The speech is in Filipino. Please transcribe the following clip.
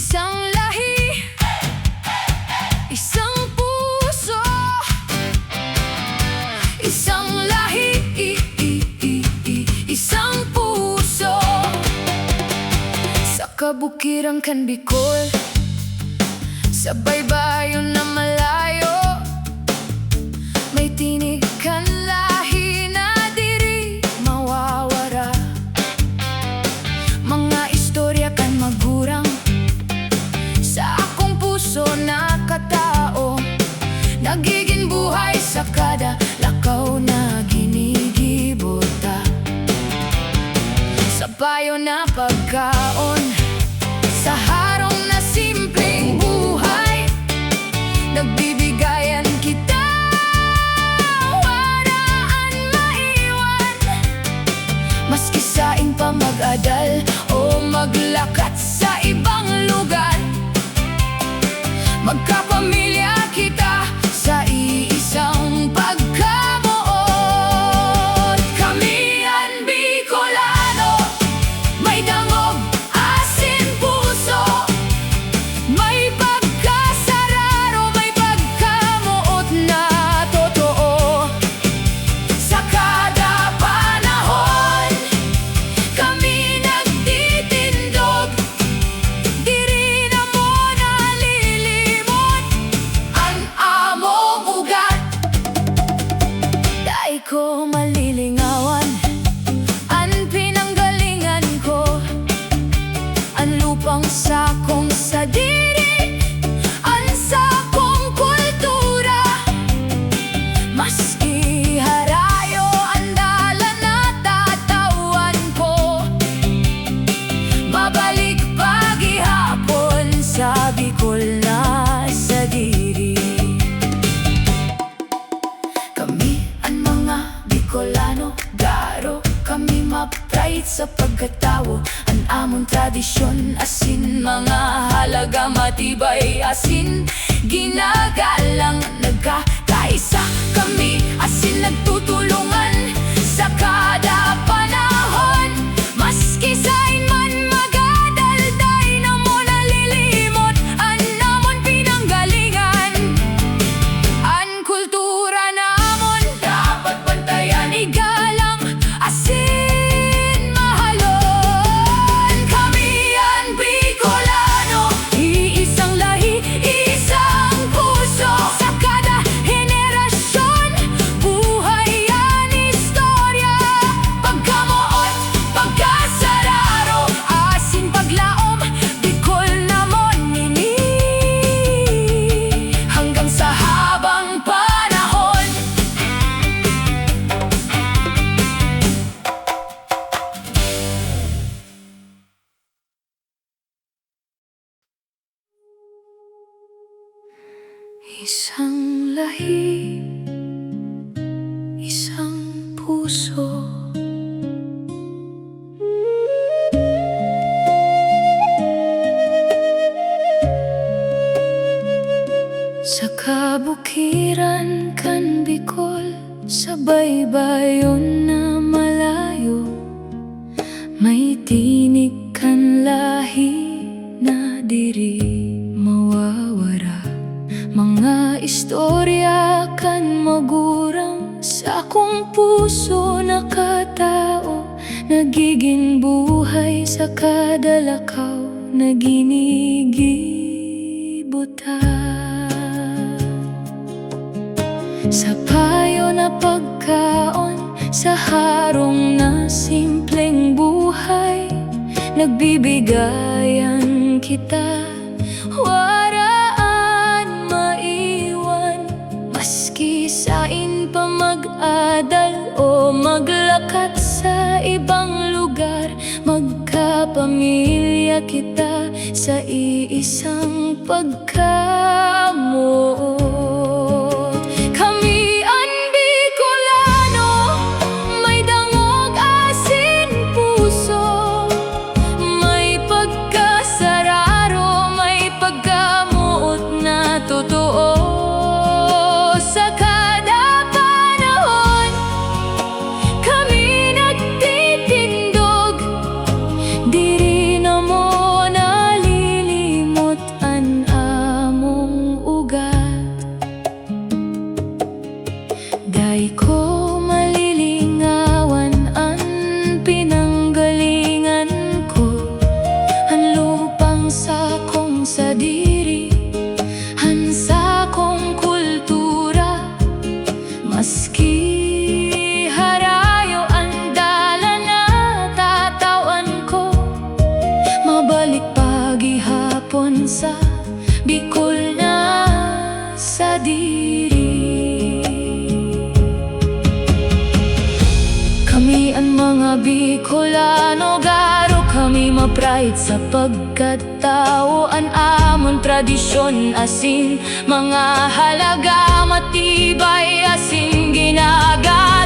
Isang lahi, isang puso. Isang lahi, isang puso. Sa kabukiran kan Bicol, sa baybayon na malayo, may tinig kan lahi na diri mawawara. Mga istorya kan magurang sa akong puso na katao, nagiging buhay sa kada lakaw na ginigibota. Sa bayo na pagkaon, sa harong na simpleng buhay, nagbibigayan kita, waraan maiwan. Maski saing pa mag-adal o maglakat sa ibang lugar, magkapamilya kita sa iisang pagkabuot. Kami ang Bicolano, may dangog, asin, puso. May pagkasararo, may pagkamuot na totoo. Sa kada panahon, kami nagtitindog. Diri na mo nalilimot ang among ugat. Dai ko malilingawan ang pinanggalingan ko, ang lupang sakong sa diri, ang sakong kultura. Maski harayo ang dala na tatawan ko, babalik paghihapon sa Bicol na sa diri. Kami ang mga Bicolano, garo kami ma-pride sa pagkatao. Ang among tradisyon, asin, mga halaga matibay, asin, ginagalang nagkakaisa. Kami asin nagtutulungan sa kada panahon. Maski sain man magadalday na mo nalilimot ang namon pinanggalingan. Ang kultura namon dapat bantayan, igalang, asin, mahalon. Kami ang Bicolano, iisang lahi, isang puso. Sa kada henerasyon, buhay ang istorya. Pagkamuot, pagkasararo, asin, paglaom, Bicol namon nini. Hanggang sa habang panahon. Isang lahi, isang puso. Sa kabukiran kan Bicol, sa baybayon na malayo, may tinig kan lahi na diri mawawara. Mga istorya kan magurang sa akong puso na katao, nagiging buhay sa kada lakaw na ginigibota. Sa payo na pagkaon, sa harong na simpleng buhay, nagbibigayan kita, waraan maiwan. Maski sain pa mag-adal o maglakat sa ibang lugar, magkapamilya kita sa iisang pagkamuot. Kami ang Bicolano, may dangog, asin, puso. May pagkasararo, may pagkamuot na totoo. Sa kada panahon, kami nagtitindog. Diri na mo nalilimot sa Bicol na sa diri. Kami ang mga Bicolano, garo kami ma-pride sa pagkatao. An amon tradisyon asin mga halaga matibay asin ginaga.